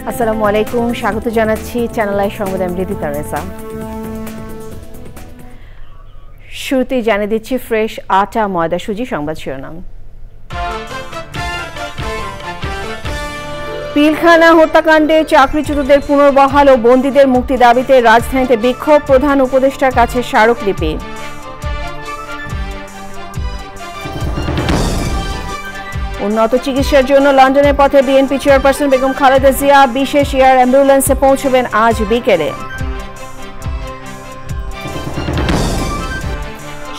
আসসালামু আলাইকুম, স্বাগত জানাচ্ছি চ্যানেল আই সংবাদে। আমি রিদিতা রেজা। শুরুতেই জানিয়ে দিচ্ছি ফ্রেশ আটা ময়দা সুজি সংবাদ শিরোনাম। পিলখানা হত্যাকাণ্ডে চাকরিচ্যুতদের পুনর্বহাল ও বন্দীদের মুক্তি দাবিতে রাজধানীতে বিক্ষোভ, প্রধান উপদেষ্টার কাছে স্মারকলিপি। উন্নত চিকিৎসার জন্য লন্ডনের পথে বিএনপি চেয়ারপারসন বেগম খালেদা জিয়া, বিশেষ এয়ার অ্যাম্বুলেন্সে পৌঁছবেন আজ বিকেলে।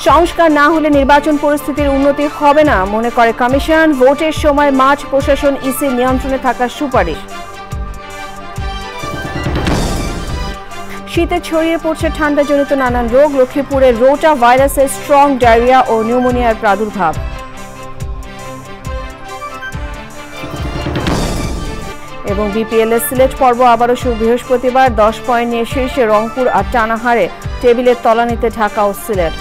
সংস্কার না হলে নির্বাচন পরিস্থিতির উন্নতি হবে না মনে করে কমিশন, ভোটের সময় মাঠ প্রশাসন ইসির নিয়ন্ত্রণে থাকার সুপারিশ। শীতে ছড়িয়ে পড়ছে ঠান্ডাজনিত নানান রোগ, লক্ষ্মীপুরে রোটা ভাইরাসের স্ট্রং ডায়রিয়া ও নিউমোনিয়ার প্রাদুর্ভাব। এবং বিপিএল এর সিলেট পর্ব আবারও শুরু বৃহস্পতিবার, 10 পয়েন্ট নিয়ে শীর্ষে রংপুর আর টানা হারে টেবিলের তলানিতে ঢাকা ও সিলেট।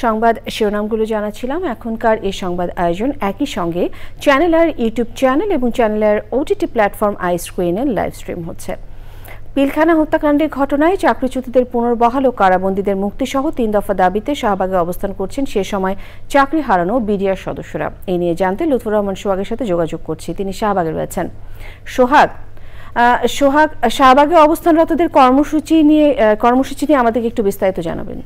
সংবাদ শিরোনামগুলো জানাচ্ছিলাম। এখনকার এই সংবাদ আয়োজন একই সঙ্গে চ্যানেল আর ইউটিউব চ্যানেল এবং চ্যানেলের ওটিটি প্ল্যাটফর্ম আই স্ক্রিনে লাইভ স্ট্রিম হচ্ছে। পিলখানা হত্যাকাণ্ডের ঘটনায় চাকরিচ্যুতদের পুনর্বহাল ও কারাবন্দীদের মুক্তিসহ 3 দফা দাবিতে শাহবাগে অবস্থান করছেন সে সময় চাকরি হারানো বিডিআর সদস্যরা। এই নিয়ে জানতে লুৎফুর রহমান সোহাগের সাথে যোগাযোগ করছি, তিনি শাহবাগে রয়েছেন। সোহাগ, শাহবাগে অবস্থানরতদের কর্মসূচি নিয়ে আমাদেরকে একটু বিস্তারিত জানাবেন।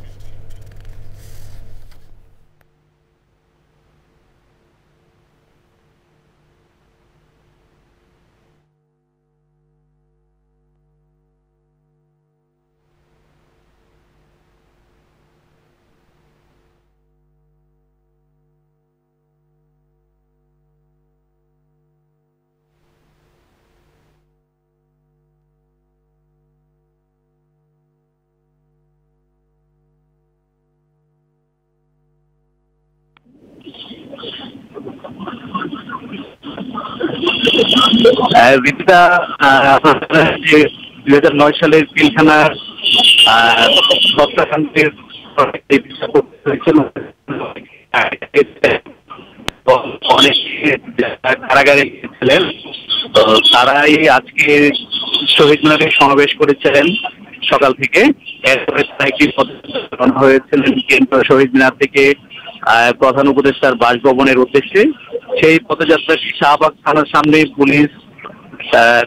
রিদিতা, 2009 সালের পিলখানার হত্যাকাণ্ডের অনেক কারাগারে ছিলেন, তো তারাই আজকে শহীদ মিনারে সমাবেশ করেছিলেন সকাল থেকে। এরপরে তারা একটি পদযাত্রা হয়েছিলেন কেন্দ্রীয় শহীদ মিনার থেকে প্রধান উপদেষ্টার বাসভবনের উদ্দেশ্যে। সেই পদযাত্রাটি শাহবাগ থানার সামনে পুলিশ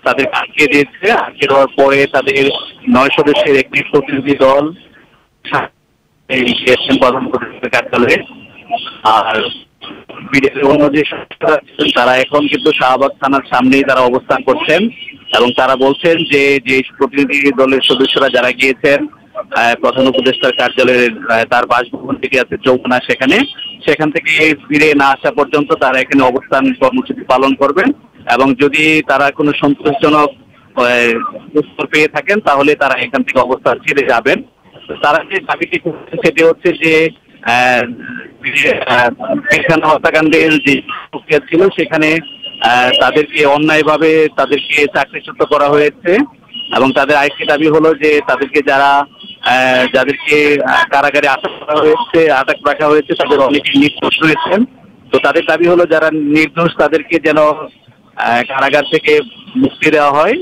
তাদের আটকে দিয়েছে। আটকে দেওয়ার পরে তাদের 9 সদস্যের একটি প্রতিনিধি দল প্রধান উপদেষ্টার কার্যালয়ে, আর অন্য যে সদস্যরা তারা এখন কিন্তু শাহবাগ থানার সামনেই তারা অবস্থান করছেন এবং তারা বলছেন যে প্রতিনিধি দলের সদস্যরা যারা গিয়েছেন প্রধান উপদেষ্টার কার্যালয়ের তার বাসভবন থেকে আছে চৌকোনা, সেখান থেকে ফিরে না আসা পর্যন্ত তারা এখানে অবস্থান কর্মসূচি পালন করবেন এবং যদি তারা কোনো সন্তোষজনক উত্তর পেয়ে থাকেন তাহলে তারা এখান থেকে অবস্থান ছেড়ে যাবেন। তারা যে দাবিটি করছেন সেটি হচ্ছে যে পিলখানা হত্যাকাণ্ডের যে প্রক্রিয়া ছিল সেখানে তাদেরকে অন্যায়ভাবে তাদেরকে চাকরিচ্যুত করা হয়েছে এবং তাদের আরেকটি দাবি হলো যে তাদেরকে যাদেরকে কারাগারে আটক রাখা হয়েছে তাদের অনেকেই নির্দোষ রয়েছেন। তো তাদের দাবি হলো যারা নির্দোষ তাদেরকে যেন কারাগার থেকে মুক্তি দেওয়া হয়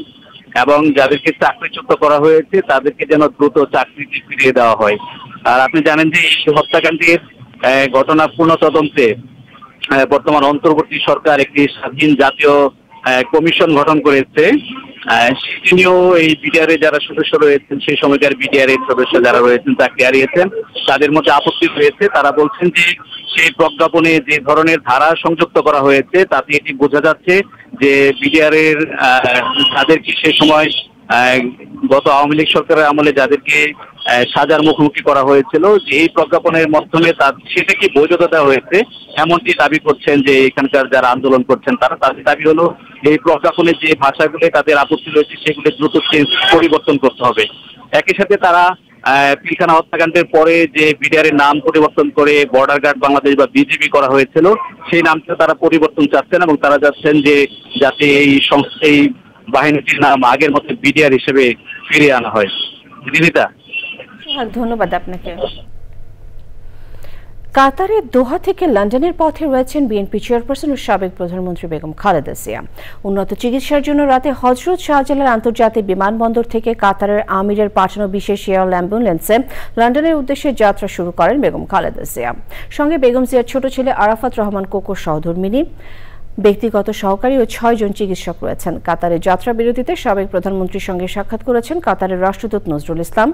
এবং যাদেরকে চাকরিচ্যুত করা হয়েছে তাদেরকে যেন দ্রুত চাকরিতে ফিরিয়ে দেওয়া হয়। আর আপনি জানেন যে এই হত্যাকাণ্ডের ঘটনা পূর্ণ তদন্তে বর্তমান অন্তর্বর্তী সরকার একটি স্বাধীন জাতীয় কমিশন গঠন করেছে। তিনিও এই বিডিআরে যারা সদস্য রয়েছেন সেই সময়কার বিডিআর এর সদস্য যারা রয়েছেন চাকরি হারিয়েছেন তাদের মধ্যে আপত্তি রয়েছে। তারা বলছেন যে সেই প্রজ্ঞাপনে যে ধরনের ধারা সংযুক্ত করা হয়েছে তাতে এটি বোঝা যাচ্ছে যে বিডিআর এর তাদেরকে সেই সময় গত আওয়ামী লীগ সরকারের আমলে যাদেরকে সাজার মুখোমুখি করা হয়েছিল যে এই প্রজ্ঞাপনের মাধ্যমে সেটা কি বৈধতা দেওয়া হয়েছে এমনটি দাবি করছেন যে এখানকার যারা আন্দোলন করছেন তাদের দাবি হলো এই প্রজ্ঞাপনের যে ভাষাগুলো তাদের আপত্তি রয়েছে সেগুলো দ্রুত পরিবর্তন করতে হবে। একই সাথে তারা পিলখানা হত্যাকাণ্ডের পরে যে বিডিআর এর নাম পরিবর্তন করে বর্ডার গার্ড বাংলাদেশ বা বিজিবি করা হয়েছিল সেই নামটা তারা পরিবর্তন চাচ্ছেন এবং তারা চাচ্ছেন যে যাতে এই বাহিনীটির নাম আগের মতো বিডিআর হিসেবে ফিরিয়ে আনা হয়। রিদিতা, ধন্যবাদ আপনাকে। কাতারের দোহা থেকে লন্ডনের পথে রয়েছেন বিএনপি চেয়ারপারসন ও সাবেক প্রধানমন্ত্রী বেগম খালেদা জিয়া। উন্নত চিকিৎসার জন্য রাতে হজরত শাহজালাল আন্তর্জাতিক বিমানবন্দর থেকে কাতারের আমিরের পাঠানো বিশেষ এয়ার অ্যাম্বুলেন্সে লন্ডনের উদ্দেশ্যে যাত্রা শুরু করেন বেগম খালেদা জিয়া। সঙ্গে বেগম জিয়ার ছোট ছেলে আরাফাত রহমান কোকোর সহধর্মিণী, ব্যক্তিগত সহকারী ও 6 জন চিকিৎসক রয়েছেন। কাতারের যাত্রা বিরতিতে সাবেক প্রধানমন্ত্রীর সঙ্গে সাক্ষাৎ করেছেন কাতারের রাষ্ট্রদূত নজরুল ইসলাম।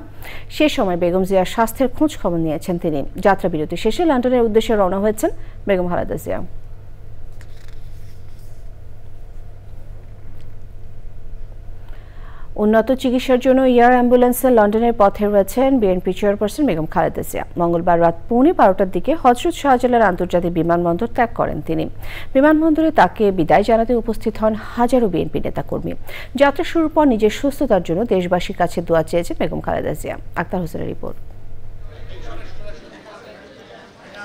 সে সময় বেগম জিয়ার স্বাস্থ্যের খোঁজ খবর নিয়েছেন তিনি। যাত্রা বিরতি শেষে লন্ডনের উদ্দেশ্যে রওনা হয়েছেন বেগম খালেদা জিয়া। উন্নত চিকিৎসার জন্য এয়ার অ্যাম্বুলেন্সে লন্ডনের পথে রয়েছেন বিএনপি চেয়ারপারসন বেগম খালেদা জিয়া। মঙ্গলবার রাত 12:15টার দিকে হজরত শাহজালাল আন্তর্জাতিক বিমানবন্দর ত্যাগ করেন তিনি। বিমানবন্দরে তাকে বিদায় জানাতে উপস্থিত হন হাজারো বিএনপি নেতাকর্মী। যাত্রা শুরুর পর নিজের সুস্থতার জন্য দেশবাসীর কাছে দোয়া চেয়েছেন বেগম খালেদা জিয়া। আক্তার হোসেনের রিপোর্ট।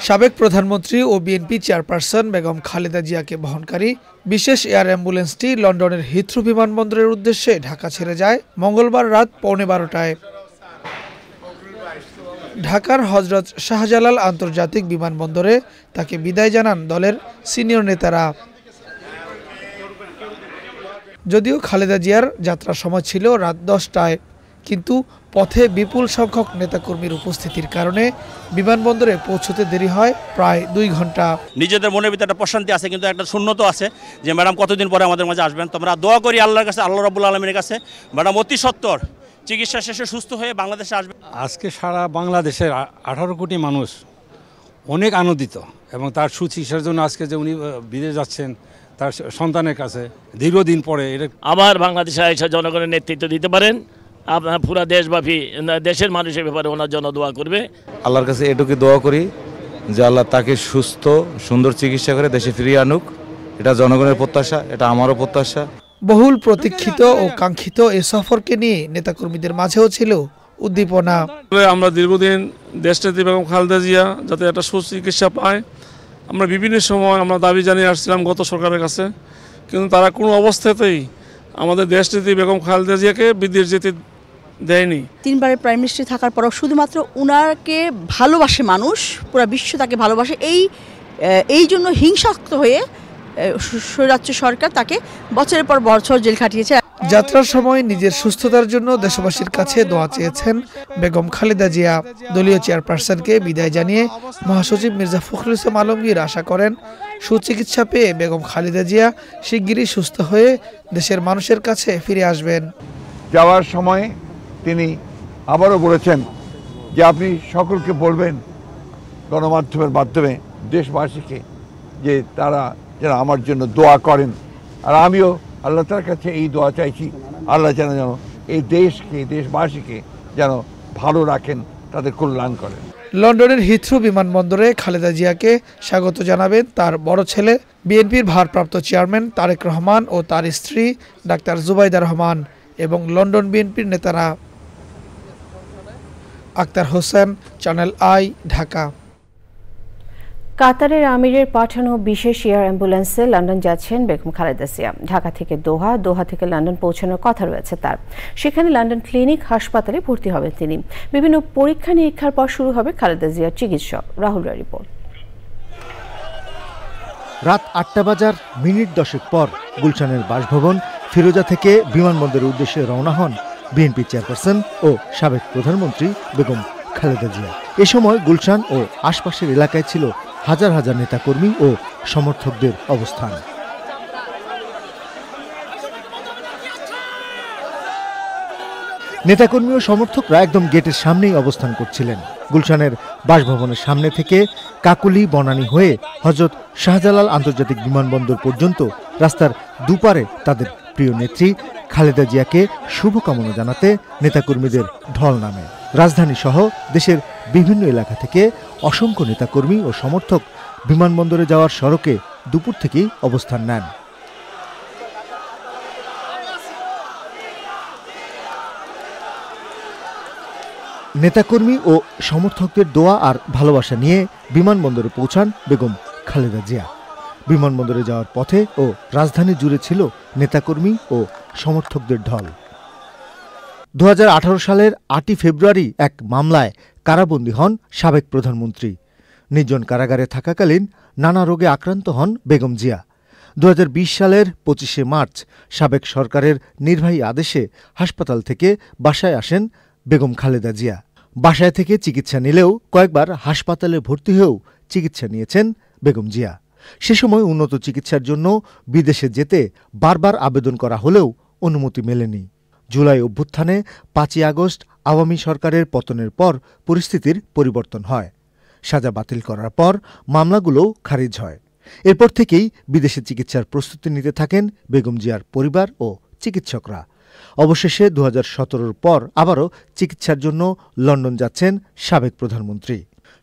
সাবেক প্রধানমন্ত্রী ও বিএনপি চেয়ারপারসন বেগম খালেদা জিয়াকে বহনকারী বিশেষ এয়ার অ্যাম্বুলেন্সটি লন্ডনের হিথ্রো বিমানবন্দরের উদ্দেশ্যে ঢাকা ছেড়ে যায় মঙ্গলবার রাত 12:15টায়। ঢাকার হজরত শাহজালাল আন্তর্জাতিক বিমানবন্দরে তাকে বিদায় জানান দলের সিনিয়র নেতারা। যদিও খালেদা জিয়ার যাত্রার সময় ছিল রাত 10টায়, কিন্তু পথে বিপুল সংখ্যক নেতাকর্মীর উপস্থিতির কারণে বিমানবন্দরে পৌঁছতে দেরি হয় প্রায় 2 ঘন্টা। নিজেদের মনের ভিতরে একটা প্রশান্তি আছে, কিন্তু একটা শূন্যতা আছে যে ম্যাডাম কতদিন পরে আমাদের মাঝে আসবেন। তোমরা দোয়া করি আল্লাহর কাছে, আল্লাহ রাব্বুল আলামিনের কাছে ম্যাডাম অতি সত্বর চিকিৎসা শেষে সুস্থ হয়ে বাংলাদেশে আসবে। আজকে সারা বাংলাদেশের 18 কোটি মানুষ অনেক আনন্দিত এবং তার সুচিকিৎসার জন্য আজকে যে উনি বিদেশ যাচ্ছেন তার সন্তানের কাছে দীর্ঘদিন পরে আবার বাংলাদেশে এসে জনগণের নেতৃত্ব দিতে পারেন। আপনার পুরা দেশব্যাপী দেশের মানুষের ব্যাপারে ওনার জন্য দোয়া করবে। আল্লাহর কাছে এটুকু দোয়া করি যে আল্লাহ তাকে সুস্থ সুন্দর চিকিৎসা করে দেশে ফিরিয়ে আনুক। এটা জনগণের প্রত্যাশা, এটা আমারও প্রত্যাশা। বহুল প্রতীক্ষিত ও কাঙ্ক্ষিত এ সফরকে নিয়ে নেতাকর্মীদের মাঝেও ছিল উদ্দীপনা। আমরা দীর্ঘদিন দেশনেত্রী বেগম খালেদা জিয়া যাতে একটা সুচিকিৎসা পায়, আমরা বিভিন্ন সময় আমরা দাবি জানিয়ে আসছিলাম গত সরকারের কাছে, কিন্তু তারা কোনো অবস্থাতেই আমাদের দেশনেত্রী বেগম খালেদা জিয়াকে বিদেশ যেতে দেয়নি। 3 বারের প্রাইম মিনিস্টার থাকার পরও শুধুমাত্র উনাকে ভালোবাসে মানুষ, পুরো বিশ্ব তাকে ভালোবাসে। এই জন্য হিংসাত্মক হয়ে স্বৈরাচ্য সরকার তাকে বছরের পর বছর জেল খাটিয়েছে। যাত্রার সময় নিজের সুস্থতার জন্য দেশবাসীর কাছে দোয়া চেয়েছেন বেগম খালেদা জিয়া। দলীয় চেয়ারপারসনকে বিদায় জানিয়ে মহাসচিব মির্জা ফখরুল ইসলাম আলমগীর আশা করেন সুচিকিৎসা পেয়ে বেগম খালেদা জিয়া শিগগিরই সুস্থ হয়ে দেশের মানুষের কাছে ফিরে আসবেন। যাওয়ার সময় তিনি আবারও বলেছেন যে আপনি সকলকে বলবেন গণমাধ্যমের মাধ্যমে দেশবাসীকে যে তারা যেন আমার জন্য দোয়া করেন। আর আমিও আল্লাহ তাআলার কাছে এই দোয়া চাইছি, আল্লাহ যেন এই দেশকে দেশবাসীকে যেন ভালো রাখেন, তাদের কল্যাণ করেন। লন্ডনের হিথ্রো বিমানবন্দরে খালেদা জিয়াকে স্বাগত জানাবেন তার বড় ছেলে বিএনপির ভারপ্রাপ্ত চেয়ারম্যান তারেক রহমান ও তার স্ত্রী ডাক্তার জুবাইদা রহমান এবং লন্ডন বিএনপির নেতারা। Akhtar Hossain, channel I, Dhaka. কাতারের আমিরের পাঠানো বিশেষ এয়ার অ্যাম্বুলেন্সে লন্ডন যাচ্ছেন বেগম খালেদা জিয়া। ঢাকা থেকে দোহা, দোহা থেকে লন্ডন পৌঁছানোর কথা রয়েছে তার। সেখানে লন্ডন ক্লিনিক হাসপাতালে ভর্তি হবেন তিনি। বিভিন্ন পরীক্ষা নিরীক্ষার পর শুরু হবে খালেদা জিয়ার চিকিৎসা। রাহুল রায় রিপোর্ট। রাত 8টা বাজার মিনিট 10 পর গুলশানের বাসভবন ফিরোজা থেকে বিমানবন্দরের উদ্দেশ্যে রওনা হন বিএনপি চেয়ারপারসন ও সাবেক প্রধানমন্ত্রী বেগম খালেদা জিয়া। এ সময় গুলশান ও আশপাশের এলাকায় ছিল হাজার হাজার নেতাকর্মী ও সমর্থকদের অবস্থান। নেতাকর্মী ও সমর্থকরা একদম গেটের সামনেই অবস্থান করছিলেন। গুলশানের বাসভবনের সামনে থেকে কাকুলি বনানী হয়ে হযরত শাহজালাল আন্তর্জাতিক বিমানবন্দর পর্যন্ত রাস্তার দুপারে তাদের প্রিয় নেত্রী খালেদা জিয়াকে শুভকামনা জানাতে নেতাকর্মীদের ঢল নামে। রাজধানী সহ দেশের বিভিন্ন এলাকা থেকে অসংখ্য নেতাকর্মী ও সমর্থক বিমানবন্দরে যাওয়ার সড়কে দুপুর থেকেই অবস্থান নেন। নেতাকর্মী ও সমর্থকদের দোয়া আর ভালোবাসা নিয়ে বিমানবন্দরে পৌঁছান বেগম খালেদা জিয়া। বিমানবন্দরে যাওয়ার পথে ও রাজধানী জুড়ে ছিল নেতাকর্মী ও সমর্থকদের ঢল। 2018 সালের 8 ফেব্রুয়ারি এক মামলায় কারাবন্দী হন সাবেক প্রধানমন্ত্রী। নির্জন কারাগারে থাকাকালীন নানা রোগে আক্রান্ত হন বেগম জিয়া। 2020 সালের 25শে মার্চ সাবেক সরকারের নির্বাহী আদেশে হাসপাতাল থেকে বাসায় আসেন বেগম খালেদা জিয়া। বাসায় থেকে চিকিৎসা নিলেও কয়েকবার হাসপাতালে ভর্তি হয়েও চিকিৎসা নিয়েছেন বেগম জিয়া। সে সময় উন্নত চিকিৎসার জন্য বিদেশে যেতে বারবার আবেদন করা হলেও অনুমতি মেলেনি। জুলাই অভ্যুত্থানে 5ই আগস্ট আওয়ামী সরকারের পতনের পর পরিস্থিতির পরিবর্তন হয়। সাজা বাতিল করার পর মামলাগুলোও খারিজ হয়। এরপর থেকেই বিদেশে চিকিৎসার প্রস্তুতি নিতে থাকেন বেগম জিয়ার পরিবার ও চিকিৎসকরা। অবশেষে 2017 পর আবারও চিকিৎসার জন্য লন্ডন যাচ্ছেন সাবেক প্রধানমন্ত্রী।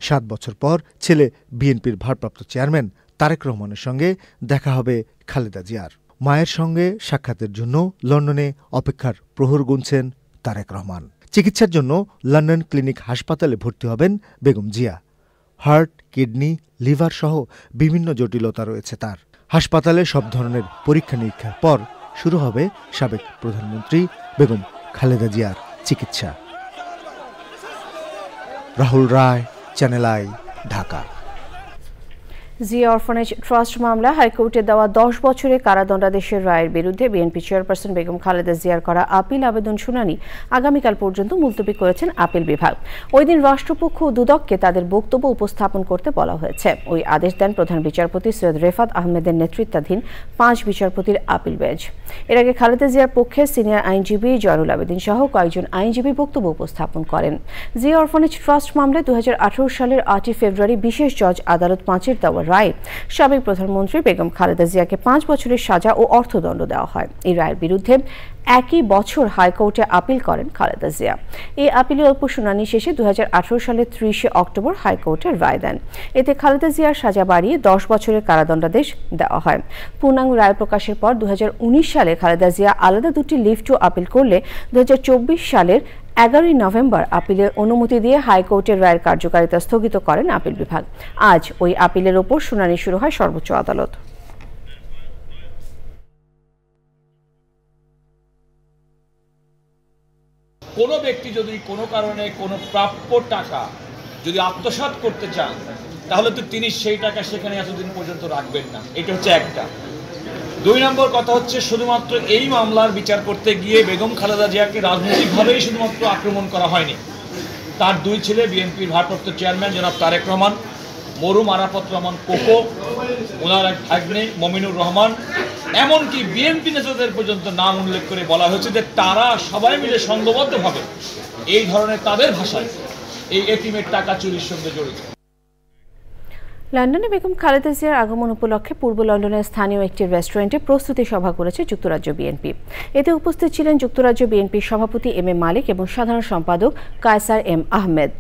7 বছর পর ছেলে বিএনপির ভারপ্রাপ্ত চেয়ারম্যান তারেক রহমানের সঙ্গে দেখা হবে খালেদা জিয়ার। মায়ের সঙ্গে সাক্ষাতের জন্য লন্ডনে অপেক্ষার প্রহর গুনছেন তারেক রহমান। চিকিৎসার জন্য লন্ডন ক্লিনিক হাসপাতালে ভর্তি হবেন Begum Zia. Heart, kidney, liver সহ বিভিন্ন জটিলতা রয়েছে তার। হাসপাতালে সব ধরনের পরীক্ষা নিরীক্ষার পর শুরু হবে সাবেক প্রধানমন্ত্রী বেগম খালেদা জিয়ার চিকিৎসা। Rahul Roy, Channel I, Dhaka. Zia orphanage trust মামলা হাইকোর্টে দেওয়া 10 বছরের কারাদণ্ডাদেশের রায়ের বিরুদ্ধে বিএনপি চেয়ারপারসন বেগম খালেদা জিয়ার করা আপিল আবেদন শুনানি আগামীকাল পর্যন্ত মুলতবি করেছেন আপিল বিভাগ। ওই দিন রাষ্ট্রপক্ষ ও দুদককে তাদের বক্তব্য উপস্থাপন করতে বলা হয়েছে। ওই আদেশ দেন প্রধান বিচারপতি সৈয়দ রেফাত আহমেদের নেতৃত্বাধীন 5 বিচারপতির আপিল বেঞ্চ। এর আগে খালেদা জিয়ার পক্ষে সিনিয়র আইনজীবী জয়নুল আবেদিন সহ কয়েকজন আইনজীবী বক্তব্য উপস্থাপন করেন। জিয়া অরফানেজ ট্রাস্ট মামলায় 2018 সালের 8 ফেব্রুয়ারি বিশেষ জজ আদালত 5-এর দেওয়া রায়ে সাবেক প্রধানমন্ত্রী বেগম খালেদা জিয়াকে 5 বছরের সাজা ও অর্থদণ্ড দেওয়া হয়। এই রায়ের বিরুদ্ধে একই বছর হাইকোর্টে আপিল করেন খালেদা জিয়া। এই আপিলের অল্প শুনানি শেষে 2018 সালের 30 অক্টোবর হাইকোর্টের রায় দেন। এতে খালেদা জিয়ার সাজা বাড়িয়ে 10 বছরের কারাদণ্ডাদেশ দেওয়া হয়। পূর্ণাঙ্গ রায় প্রকাশের পর 2019 সালে খালেদা জিয়া আলাদা 2টি লিভ টু আপিল করলে 2024 সালের 11 নভেম্বর আপিলের অনুমতি দিয়ে হাইকোর্টের রায়ের কার্যকারিতা স্থগিত করেন আপিল বিভাগ। আজ ওই আপিলের ওপর শুনানি শুরু হয় সর্বোচ্চ আদালত। কোনো ব্যক্তি যদি কোনো কারণে কোনো প্রাপ্য টাকা যদি আত্মসাৎ করতে চান তাহলে তো তিনি সেই টাকা সেখানে এতদিন পর্যন্ত রাখবেন না। এটা হচ্ছে একটা। 2 নম্বর কথা হচ্ছে শুধুমাত্র এই মামলার বিচার করতে গিয়ে বেগম খালেদা জিয়াকে রাজনৈতিকভাবেই শুধুমাত্র আক্রমণ করা হয়নি। তার 2 ছেলে বিএনপির ভারপ্রাপ্ত চেয়ারম্যান জনাব তারেক রহমান, মরুম আরাফাত রহমান কোকো, ওনার এক ভাগ্নে মমিনুর রহমান, এমনকি বিএনপি নেতাদের পর্যন্ত নাম উল্লেখ করে বলা হয়েছে যে তারা সবাই মিলে সংঘবদ্ধভাবে এই ধরনের তাদের ভাষায় এই এতিমের টাকা চুরির সঙ্গে জড়িত। লন্ডনে বেগম খালেদা জিয়ার আগমন উপলক্ষে পূর্ব লন্ডনের স্থানীয় একটি রেস্টুরেন্টে প্রস্তুতি সভা করেছে যুক্তরাজ্য বিএনপি। এতে উপস্থিত ছিলেন যুক্তরাজ্য বিএনপির সভাপতি এম এ মালিক এবং সাধারণ সম্পাদক কায়সার এম আহমেদ।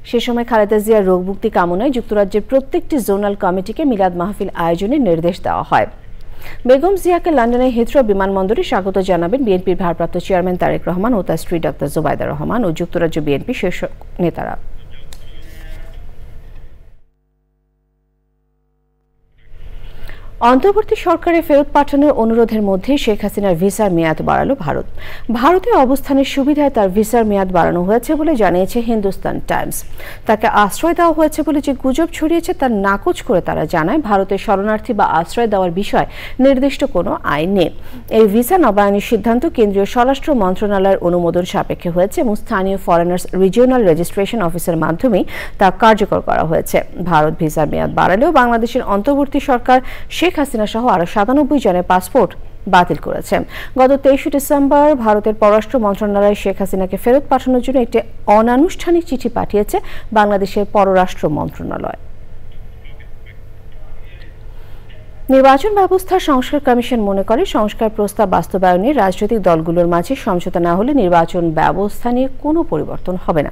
সে সময় খালেদা জিয়ার রোগ মুক্তি কামনায় যুক্তরাজ্যের প্রত্যেকটি জোনাল কমিটিকে মিলাদ মাহফিল আয়োজনের নির্দেশ দেওয়া হয়। বেগম জিয়াকে লন্ডনের হিথ্রো বিমানবন্দরে স্বাগত জানাবেন বিএনপির ভারপ্রাপ্ত চেয়ারম্যান তারেক রহমান ও তার স্ত্রী ডক্টর জুবাইদা রহমান ও যুক্তরাজ্য বিএনপির শীর্ষ নেতারা। অন্তর্বর্তী সরকারে ফেরত পাঠানোর অনুরোধের মধ্যে শেখ হাসিনার ভিসার মেয়াদ বাড়ালো ভারত। ভারতের অবস্থানের সুবিধায় তার ভিসার মেয়াদ বাড়ানো হয়েছে বলে জানিয়েছে হিন্দুস্তান টাইমস। তাকে আশ্রয় দেওয়া হয়েছে বলে যে গুজব ছড়িয়েছে তার নাকচ করে তারা জানায় ভারতের শরণার্থী বা আশ্রয় দেওয়ার বিষয়ে নির্দিষ্ট কোনো আইন নেই। এই ভিসা নবায়নের সিদ্ধান্ত কেন্দ্রীয় স্বরাষ্ট্র মন্ত্রণালয়ের অনুমোদন সাপেক্ষে হয়েছে এবং স্থানীয় ফরেনার্স রিজিওনাল রেজিস্ট্রেশন অফিসের মাধ্যমেই তা কার্যকর করা হয়েছে। ভারত ভিসার মেয়াদ বাড়ালেও বাংলাদেশের অন্তর্বর্তী সরকার শেখ হাসিনা সহ আরো 97 জনের পাসপোর্ট বাতিল করেছে। গত 23 ডিসেম্বর ভারতের পররাষ্ট্র মন্ত্রণালয় শেখ হাসিনাকে ফেরত পাঠানোর জন্য একটি অনানুষ্ঠানিক চিঠি পাঠিয়েছে বাংলাদেশের পররাষ্ট্র মন্ত্রণালয়। নির্বাচন ব্যবস্থা সংস্কার কমিশন মনে করে সংস্কার প্রস্তাব বাস্তবায়নে রাজনৈতিক দলগুলোর মাঝে সমঝোতা না হলে নির্বাচন ব্যবস্থা নিয়ে কোনো পরিবর্তন হবে না।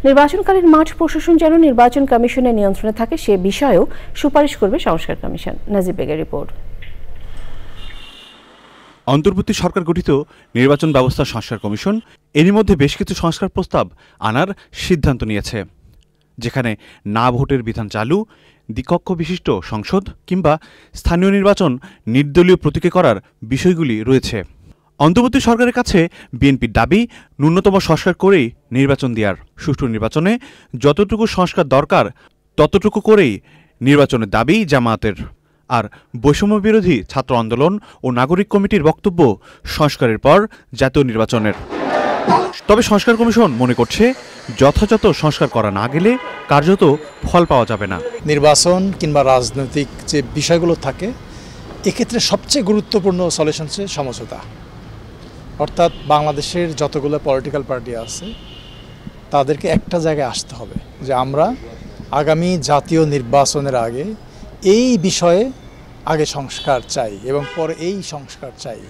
নির্বাচনকালীন মাঠ প্রশাসন যেন নির্বাচন কমিশনের নিয়ন্ত্রণে থাকে সে বিষয়েও সুপারিশ করবে সংস্কার কমিশন। নাজিব বেগের রিপোর্ট। অন্তর্বর্তী সরকার গঠিত নির্বাচন ব্যবস্থা সংস্কার কমিশন এরই মধ্যে বেশ কিছু সংস্কার প্রস্তাব আনার সিদ্ধান্ত নিয়েছে, যেখানে না ভোটের বিধান চালু, দ্বিকক্ষ বিশিষ্ট সংসদ কিংবা স্থানীয় নির্বাচন নির্দলীয় প্রতীকে করার বিষয়গুলি রয়েছে। অন্তর্বর্তী সরকারের কাছে বিএনপির দাবি ন্যূনতম সংস্কার করেই নির্বাচন দেওয়ার, সুষ্ঠু নির্বাচনে যতটুকু সংস্কার দরকার ততটুকু করেই নির্বাচনের দাবি জামায়াতের। আর বৈষম্য বিরোধী ছাত্র আন্দোলন ও নাগরিক কমিটির বক্তব্য সংস্কারের পর জাতীয় নির্বাচনের। তবে সংস্কার কমিশন মনে করছে যথাযথ সংস্কার করা না গেলে কার্যত ফল পাওয়া যাবে না। নির্বাচন কিংবা রাজনৈতিক যে বিষয়গুলো থাকে এক্ষেত্রে সবচেয়ে গুরুত্বপূর্ণ সলিউশন হচ্ছে সমঝোতা। অর্থাৎ বাংলাদেশের যতগুলো পলিটিক্যাল পার্টি আছে তাদেরকে একটা জায়গায় আসতে হবে যে আমরা আগামী জাতীয় নির্বাচনের আগে এই বিষয়ে আগে সংস্কার চাই এবং পরে এই সংস্কার চাই,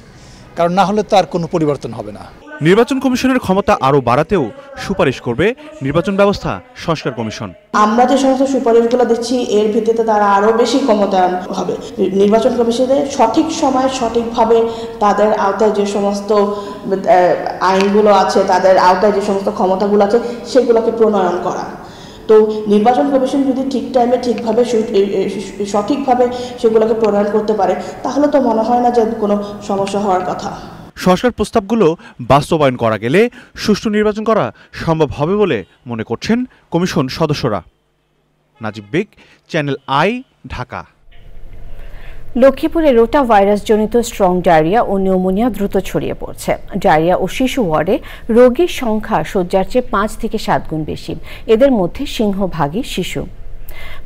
কারণ না হলে তো আর কোনো পরিবর্তন হবে না। নির্বাচন কমিশনের ক্ষমতা আরও বাড়াতেও সুপারিশ করবে নির্বাচন ব্যবস্থা সংস্কার কমিশন। আমরা যে সমস্ত সুপারিশগুলো দিচ্ছি এর ভিত্তিতে তারা আরও বেশি ক্ষমতায়ন হবে। নির্বাচন কমিশনের সঠিক সময়ে সঠিকভাবে তাদের আওতায় যে সমস্ত আইনগুলো আছে, তাদের আওতায় যে সমস্ত ক্ষমতাগুলো আছে সেগুলোকে প্রণয়ন করা। তো নির্বাচন কমিশন যদি ঠিক টাইমে ঠিকভাবে সঠিকভাবে সেগুলোকে প্রণয়ন করতে পারে তাহলে তো মনে হয় না যে কোনো সমস্যা হওয়ার কথা। সংস্কার প্রস্তাবগুলো বাস্তবায়ন করা গেলে সুষ্ঠু নির্বাচন করা সম্ভব হবে বলে মনে করছেন কমিশন সদস্যরা। নাজিব বেগ, চ্যানেল আই, ঢাকা। লক্ষ্মীপুরে রোটা ভাইরাসজনিত স্ট্রং ডায়রিয়া ও নিউমোনিয়া দ্রুত ছড়িয়ে পড়ছে। ডায়রিয়া ও শিশু ওয়ার্ডে রোগীর সংখ্যা শয্যার চেয়ে 5 থেকে 7 গুণ বেশি। এদের মধ্যে সিংহভাগই শিশু।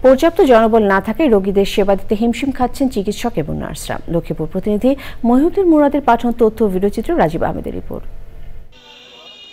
পর্যাপ্ত জনবল না থাকায় রোগীদের সেবা দিতে হিমশিম খাচ্ছেন চিকিৎসক এবং নার্সরা। লক্ষ্মীপুর প্রতিনিধি মহিউদ্দিন মুরাদের পাঠানো তথ্য ও ভিডিওচিত্র রাজীব আহমেদের রিপোর্ট।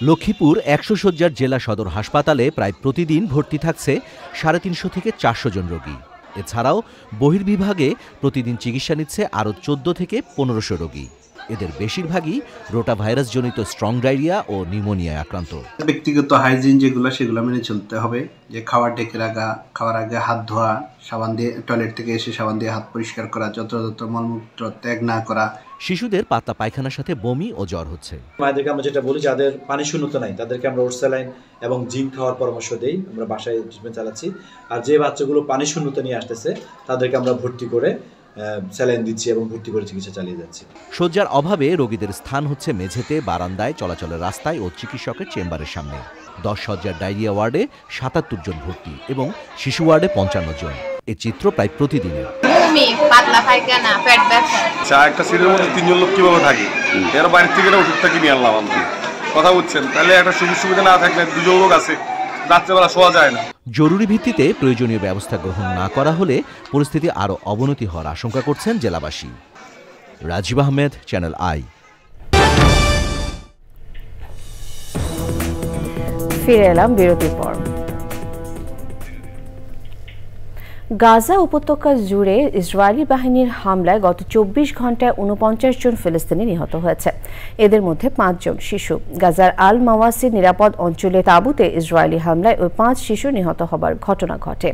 লক্ষ্মীপুর 100 শয্যার জেলা সদর হাসপাতালে প্রায় প্রতিদিন ভর্তি থাকছে 350 থেকে 400 জন রোগী। এছাড়াও বহির্বিভাগে প্রতিদিন চিকিৎসা নিচ্ছে আরও 14 থেকে 1500 রোগী। এদের বেশিরভাগই রোটা ভাইরাসজনিত স্ট্রং ডায়রিয়া ও নিউমোনিয়ায় আক্রান্ত। ব্যক্তিগত হাইজিন সেগুলো মেনে চলতে হবে, যে খাবার ঢেকে রাখা, খাওয়ার আগে হাত ধোয়া, সাবান দিয়ে টয়লেট থেকে এসে সাবান দিয়ে হাত পরিষ্কার করা, যত্র মলমূত্র ত্যাগ না করা। শিশুদের পাতলা পায়খানার সাথে বমি ও জ্বর হচ্ছে। মায়েদেরকে আমরা যেটা বলি, যাদের পানি শূন্যতা নাই তাদেরকে আমরা ওট স্যালাইন এবং জিঙ্ক খাওয়ার পরামর্শ দেই। আমরা বাসায় ট্রিটমেন্ট চালাচ্ছি। আর যে বাচ্চাগুলো পানি শূন্যতা নিয়ে আসতেছে তাদেরকে আমরা ভর্তি করে স্যালাইন দিচ্ছি এবং ভর্তি করে চিকিৎসা চালিয়ে যাচ্ছি। শয্যার অভাবে রোগীদের স্থান হচ্ছে মেঝেতে, বারান্দায়, চলাচলের রাস্তায় ও চিকিৎসকের চেম্বারের সামনে। 10 শয্যার ডায়রিয়া ওয়ার্ডে 77 জন ভর্তি এবং শিশু ওয়ার্ডে 55 জন। এই চিত্র প্রায় প্রতিদিনের। পাতলা পায়খানা, পেট ব্যথা। একটা সিটের মধ্যে 3 জন লোক কিভাবে থাকে? এর বাইরে থেকে ওষুধটা কিনে আনলাম আমরা। কথা বুঝছেন? তাহলে একটা সুবিধা না থাকলে 2 জন লোক আছে, রাত্রেবেলা শোয়া যায় না। জরুরি ভিত্তিতে প্রয়োজনীয় ব্যবস্থা গ্রহণ না করা হলে পরিস্থিতি আরও অবনতি হওয়ার আশঙ্কা করছেন জেলাবাসী। Rajib Ahmed, Channel I. ফিরে এলাম বিরতির পর। গাজা উপত্যকা জুড়ে ইসরায়েলি বাহিনীর হামলায় গত 24 ঘন্টায় 49 জন ফিলিস্তিনি নিহত হয়েছে। এদের মধ্যে 5 জন শিশু। গাজার আল মাওয়াসির নিরাপদ অঞ্চলে তাঁবুতে ইসরায়েলি হামলায় ওই 5 শিশু নিহত হবার ঘটনা ঘটে।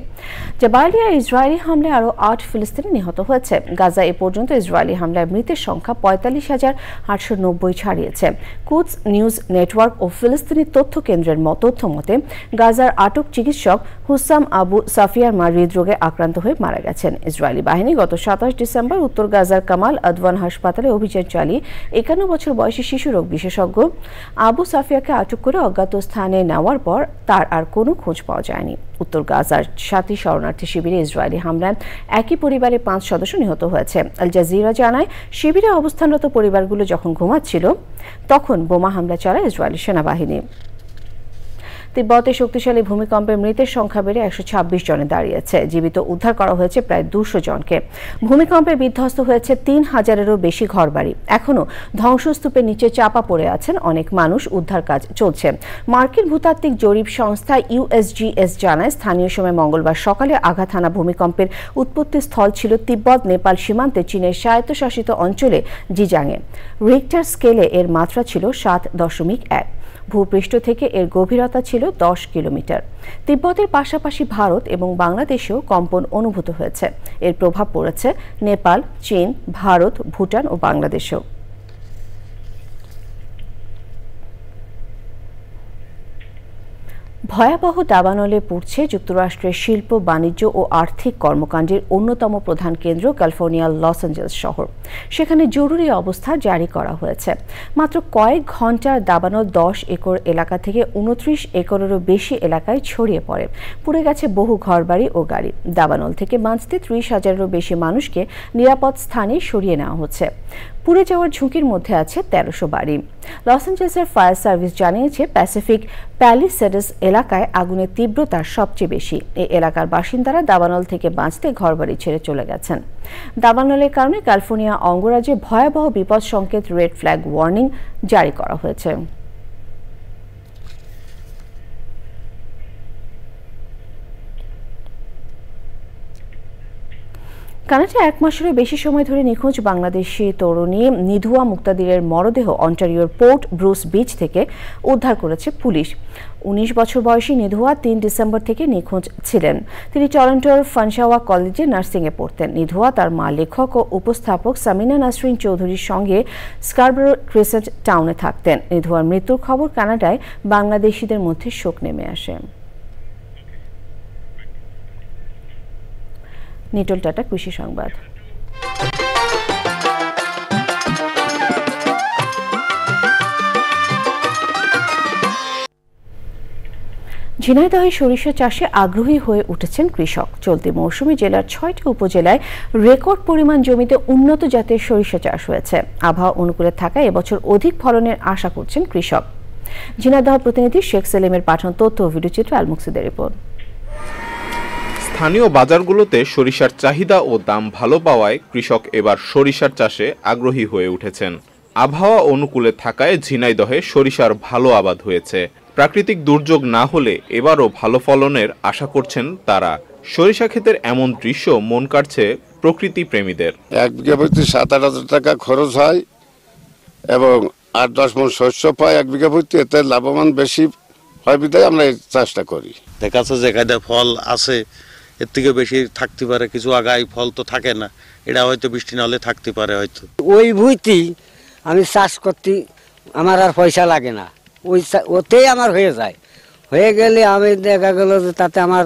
জাবালিয়া ইসরায়েলি হামলায় আরও 8 ফিলিস্তিনি নিহত হয়েছে। গাজা এ পর্যন্ত ইসরায়েলি হামলায় মৃতের সংখ্যা 45,890 ছাড়িয়েছে। কুদস নিউজ নেটওয়ার্ক ও ফিলিস্তিনি তথ্য কেন্দ্রের তথ্য মতে গাজার আটক চিকিৎসক হুসাম আবু সাফিয়ার মা হৃদরোগে আক্রান্ত হয়ে মারা গেছেন। ইসরায়েলি বাহিনী গত 27 ডিসেম্বর উত্তর গাজার কামাল আদওয়ান হাসপাতালে অভিযান চালিয়ে 51 বছর বয়সী শিশু রোগ বিশেষজ্ঞ আবু সাফিয়াকে আটক করে অজ্ঞাত স্থানে নেওয়ার পর তার আর কোনো খোঁজ পাওয়া যায়নি। উত্তর গাজার 7টি শরণার্থী শিবিরে ইসরায়েলি হামলায় একই পরিবারের 5 সদস্য নিহত হয়েছে। আল জাজিরা জানায়, শিবিরে অবস্থানরত পরিবারগুলো যখন ঘুমাচ্ছিল তখন বোমা হামলা চালায় ইসরায়েলি সেনাবাহিনী। তিব্বতে শক্তিশালী ভূমিকম্পে মৃতের সংখ্যা বেড়ে 126 জনে দাঁড়িয়েছে। জীবিত উদ্ধার করা হয়েছে প্রায় 200 জনকে। ভূমিকম্পে বিধ্বস্ত হয়েছে 3000-এরও বেশি ঘরবাড়ি। এখনও ধ্বংসস্তূপের নিচে চাপা পড়ে আছেন অনেক মানুষ। উদ্ধার কাজ চলছে। মার্কিন ভূতাত্ত্বিক জরিপ সংস্থা USGS জানায়, স্থানীয় সময় মঙ্গলবার সকালে আঘাত হানা ভূমিকম্পের উৎপত্তি স্থল ছিল তিব্বত নেপাল সীমান্তে চীনের স্বায়ত্তশাসিত অঞ্চলে জিজাংয়ে। রিক্টার স্কেলে এর মাত্রা ছিল 7.1। ভূপৃষ্ঠ থেকে এর গভীরতা ছিল 10 কিলোমিটার। তিব্বতের পাশাপাশি ভারত এবং বাংলাদেশেও কম্পন অনুভূত হয়েছে। এর প্রভাব পড়েছে নেপাল, চীন, ভারত, ভুটান ও বাংলাদেশেও। ভয়াবহ দাবানলে পড়ছে যুক্তরাষ্ট্রের শিল্প বাণিজ্য ও আর্থিক কর্মকাণ্ডের অন্যতম প্রধান কেন্দ্র ক্যালিফোর্নিয়ার লস অ্যাঞ্জেলেস শহর। সেখানে জরুরি অবস্থা জারি করা হয়েছে। মাত্র কয়েক ঘন্টার দাবানল 10 একর এলাকা থেকে 29 একরেরও বেশি এলাকায় ছড়িয়ে পড়ে। পুড়ে গেছে বহু ঘরবাড়ি ও গাড়ি। দাবানল থেকে বাঁচতে 30,000-এরও বেশি মানুষকে নিরাপদ স্থানে সরিয়ে নেওয়া হচ্ছে। পুড়ে যাওয়ার ঝুঁকির মধ্যে আছে 1300 বাড়ি। লস অ্যাঞ্জেলেসের ফায়ার সার্ভিস জানিয়েছে প্যাসিফিক প্যালিসেডস এলাকায় আগুনের তীব্রতা সবচেয়ে বেশি। এই এলাকার বাসিন্দারা দাবানল থেকে বাঁচতে ঘরবাড়ি ছেড়ে চলে গেছেন। দাবানলের কারণে ক্যালিফোর্নিয়া অঙ্গরাজ্যে ভয়াবহ বিপদ সংকেত রেড ফ্ল্যাগ ওয়ার্নিং জারি করা হয়েছে। কানাডায় 1 মাসেরও বেশি সময় ধরে নিখোঁজ বাংলাদেশি তরুণী নিধুয়া মুক্তাদিরের মরদেহ অন্টারিওর পোর্ট ব্রুস বিচ থেকে উদ্ধার করেছে পুলিশ। 19 বছর বয়সী নিধুয়া 3 ডিসেম্বর থেকে নিখোঁজ ছিলেন। তিনি টরন্টোর ফানশাওয়া কলেজে নার্সিংয়ে পড়তেন। নিধুয়া তার মা লেখক ও উপস্থাপক সামিনা নাসরিন চৌধুরীর সঙ্গে স্কারবোরো ক্রিসেন্ট টাউনে থাকতেন। নিধুয়ার মৃত্যুর খবর কানাডায় বাংলাদেশিদের মধ্যে শোক নেমে আসে। নিটল টাটা কৃষি সংবাদ। ঝিনাইদহে সরিষা চাষে আগ্রহী হয়ে উঠেছেন কৃষক। চলতি মৌসুমে জেলার 6টি উপজেলায় রেকর্ড পরিমাণ জমিতে উন্নত জাতের সরিষা চাষ হয়েছে। আবহাওয়া অনুকূলে থাকায় এবছর অধিক ফলনের আশা করছেন কৃষক। ঝিনাইদহ প্রতিনিধি শেখ সেলিমের পাঠানো তথ্য ও ভিডিওচিত্র আলমুকসিদের রিপোর্ট। স্থানীয় বাজারগুলোতে সরিষার চাহিদা ও দাম ভালো পাওয়ায় কৃষক এবার সরিষার চাষে আগ্রহী হয়ে উঠেছেন। আবহাওয়া অনুকূলে থাকায় ঝিনাইদহে সরিষার ভালো আবাদ হয়েছে। প্রাকৃতিক দুর্যোগ না হলে এবারও ভালো ফলনের আশা করছেন তারা। সরিষা ক্ষেতের এমন দৃশ্য মন কাড়ছে প্রকৃতি প্রেমীদের। 1 বিঘা প্রতি 7-8 টাকা খরচ হয় এবং 8-10 মণ শস্য পায় 1 বিঘা প্রতি। এতে লাভবান বেশি হয় বিধায় আমরা এই চাষটা করি। দেখা যাচ্ছে যেখানে ফল আছে এর থেকে বেশি থাকতে পারে, কিছু আগায় ফল তো থাকে না, এটা হয়তো বৃষ্টি না হলে থাকতে পারে হয়তো। ওই ভুঁইতেই আমি চাষ করতে আমার আর পয়সা লাগে না, ওতেই আমার হয়ে যায়। হয়ে গেলে আমি দেখা গেল যে তাতে আমার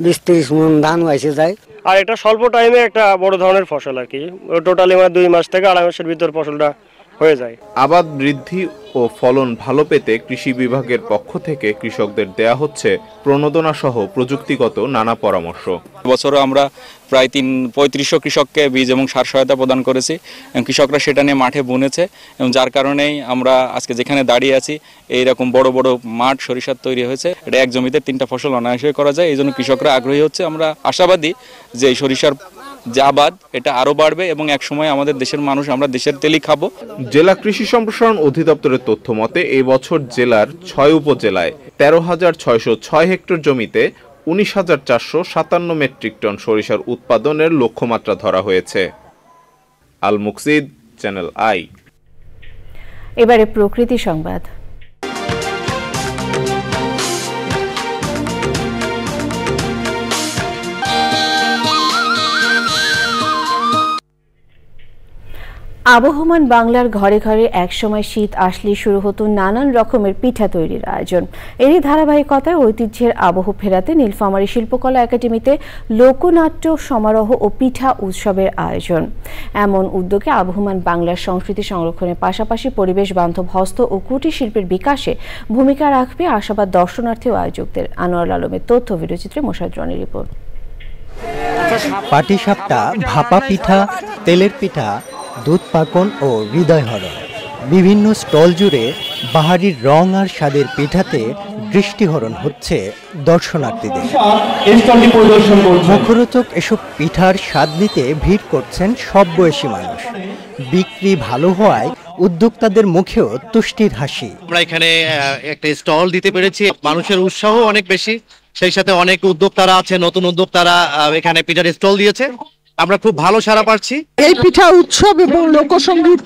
20-30 মণ ধান হয়েছে যায়। আর এটা স্বল্প টাইমে একটা বড় ধরনের ফসল আর কি, টোটালি আমার 2 মাস থেকে 2.5 মাসের ভিতর ফসলটা হয়ে যায়। আবাদ বৃদ্ধি ও ফলন ভালো পেতে কৃষি বিভাগের পক্ষ থেকে কৃষকদের দেয়া হচ্ছে প্রণোদনা সহ প্রযুক্তিগত নানা পরামর্শ। বছরও আমরা প্রায় 3500 কৃষককে বীজ এবং সার সহায়তা প্রদান করেছি। কৃষকরা সেটা নিয়ে মাঠে বুনেছে এবং যার কারণেই আমরা আজকে যেখানে দাঁড়িয়ে আছি এইরকম বড় বড় মাঠ সরিষার তৈরি হয়েছে। এটা এক জমিতে 3টা ফসল অনায়াসে করা যায়, এই জন্য কৃষকরা আগ্রহী হচ্ছে। আমরা আশাবাদী যে এই সরিষার যে আবাদ এটা আরো বাড়বে এবং এক সময় আমাদের দেশের মানুষ আমরা দেশের তেলই খাবো। জেলা কৃষি সম্প্রসারণ অধিদপ্তরের তথ্য মতে এই বছর জেলার 6 উপজেলায় 13,606 হেক্টর জমিতে 19,457 মেট্রিক টন সরিষার উৎপাদনের লক্ষ্যমাত্রা ধরা হয়েছে। আল মুকসিদ, চ্যানেল আই। এবারে প্রকৃতি সংবাদ। আবহমান বাংলার ঘরে ঘরে একসময় শীত আসলে শুরু হতো নানান রকমের পিঠা তৈরির আয়োজন। এরই ধারাবাহিকতায় ঐতিহ্যের আবহ ফেরাতে নীলফামারী শিল্পকলা একাডেমিতে লোকনাট্য সমারোহ ও পিঠা উৎসবের আয়োজন। এমন উদ্যোগে আবহমান বাংলার সংস্কৃতি সংরক্ষণের পাশাপাশি পরিবেশ বান্ধব হস্ত ও কুটির শিল্পের বিকাশে ভূমিকা রাখবে আশাবাদ দর্শনার্থী ও আয়োজকদের। আনোয়ার আলমের তথ্য ভিডিওচিত্রে মোশাররফ রনির রিপোর্ট। পাটিসাপটা, ভাপা পিঠা, তেলের পিঠা, দুধ পাকন ও হৃদয়হরণ, বিভিন্ন স্টল জুড়ে বাহারির রং আর স্বাদের পিঠাতে দৃষ্টিহরণ হচ্ছে দর্শনার্থীদের। মুখরোচক এসব পিঠার স্বাদ নিতে ভিড় করছেন সব বয়সী মানুষ। বিক্রি ভালো হওয়ায় উদ্যোক্তাদের মুখেও তুষ্টির হাসি। আমরা এখানে একটা স্টল দিতে পেরেছি, মানুষের উৎসাহ অনেক বেশি, সেই সাথে অনেক উদ্যোক্তারা আছে, নতুন উদ্যোক্তারা এখানে পিঠার স্টল দিয়েছে। আমরা খুব ভালো সাড়া পাচ্ছি। এই পিঠা উৎসব এবং লোকসঙ্গীত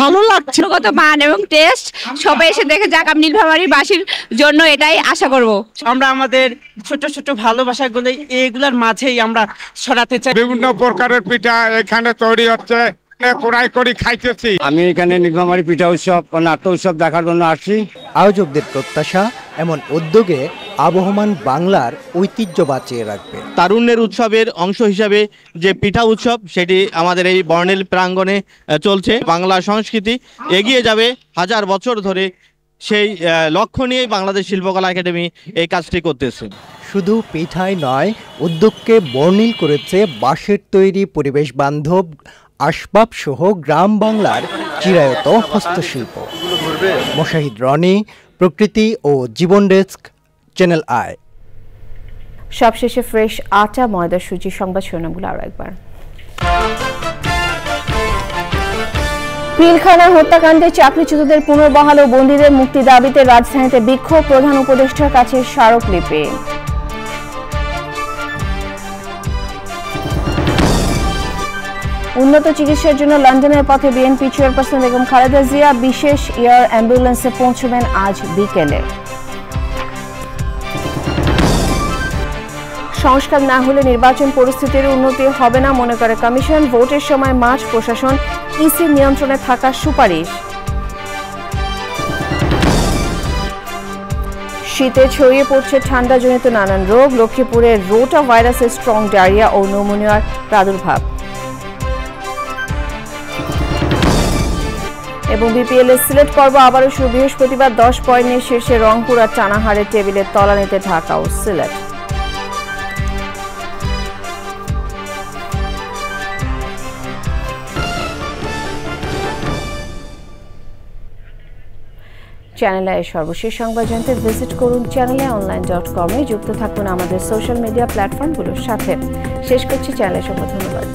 ভালো লাগছে। কত মান এবং টেস্ট সবাই এসে দেখে যাক। আমি নীলফামারী বাসীর জন্য এটাই আশা করব। আমরা আমাদের ছোট ছোট ভালোবাসাগুলো এইগুলোর মাঝেই আমরা ছড়াতে চাই। বিভিন্ন প্রকারের পিঠা এখানে তৈরি হচ্ছে, কোড়াই করে খাইতেছি। আমি এখানে নীলফামারী পিঠা উৎসব ও নাট্য উৎসব দেখার জন্য আসছি। আয়োজকদের প্রত্যাশা এমন উদ্যোগে আবহমান বাংলার ঐতিহ্য বাঁচিয়ে রাখবে। তারুণ্যের উৎসবের অংশ হিসাবে যে পিঠা উৎসব সেটি আমাদের এই বর্ণিল প্রাঙ্গণে চলছে। বাংলা সংস্কৃতি এগিয়ে যাবে হাজার বছর ধরে, সেই লক্ষ্য নিয়ে বাংলাদেশ শিল্পকলা একাডেমি এই কাজটি করতেছে। শুধু পিঠাই নয়, উদ্যোগকে বর্ণিল করেছে বাঁশের তৈরি পরিবেশ বান্ধব আসবাব সহ গ্রাম বাংলার চিরায়ত হস্তশিল্প। মোশাহিদ রনি, প্রকৃতি ও জীবন ডেস্ক, চ্যানেল আই। সবশেষে ফ্রেশ আটা ময়দা সুজি সংবাদ শিরোনামগুলো আরো একবার। পিলখানা হত্যাকাণ্ডে চাকরিচ্যুতদের পুনর্বহাল ও বন্দীদের মুক্তি দাবিতে রাজধানীতে বিক্ষোভ, প্রধান উপদেষ্টার কাছে স্মারকলিপি। উন্নত চিকিৎসার জন্য লন্ডনের পথে বিএনপি চেয়ারপারসন বেগম খালেদা জিয়া, বিশেষ এয়ার অ্যাম্বুলেন্সে পৌঁছবেন আজ বিকেলে। সংস্কার না হলে নির্বাচন পরিস্থিতির উন্নতি হবে না মনে করে কমিশন, ভোটের সময় মাঠ প্রশাসন ইসি নিয়ন্ত্রণে থাকার সুপারিশ। শীতে ছড়িয়ে পড়ছে ঠান্ডাজনিত নানান রোগ, লক্ষ্মীপুরে রোটা ভাইরাসের স্ট্রং ডায়রিয়া ও নিউমোনিয়ার প্রাদুর্ভাব। এবং বিপিএল এর সিলেট পর্ব আবারও শুরু বৃহস্পতিবার, 10 পয়েন্ট নিয়ে শীর্ষে রংপুর আর চানাহারের টেবিলের তলানিতে ঢাকা ও সিলেট। চ্যানেলে সর্বশেষ সংবাদ জানতে ভিজিট করুন channelonline.com-এ। যুক্ত থাকুন আমাদের সোশ্যাল মিডিয়া প্ল্যাটফর্মগুলোর সাথে। শেষ করছি চ্যানেলের সঙ্গে। ধন্যবাদ।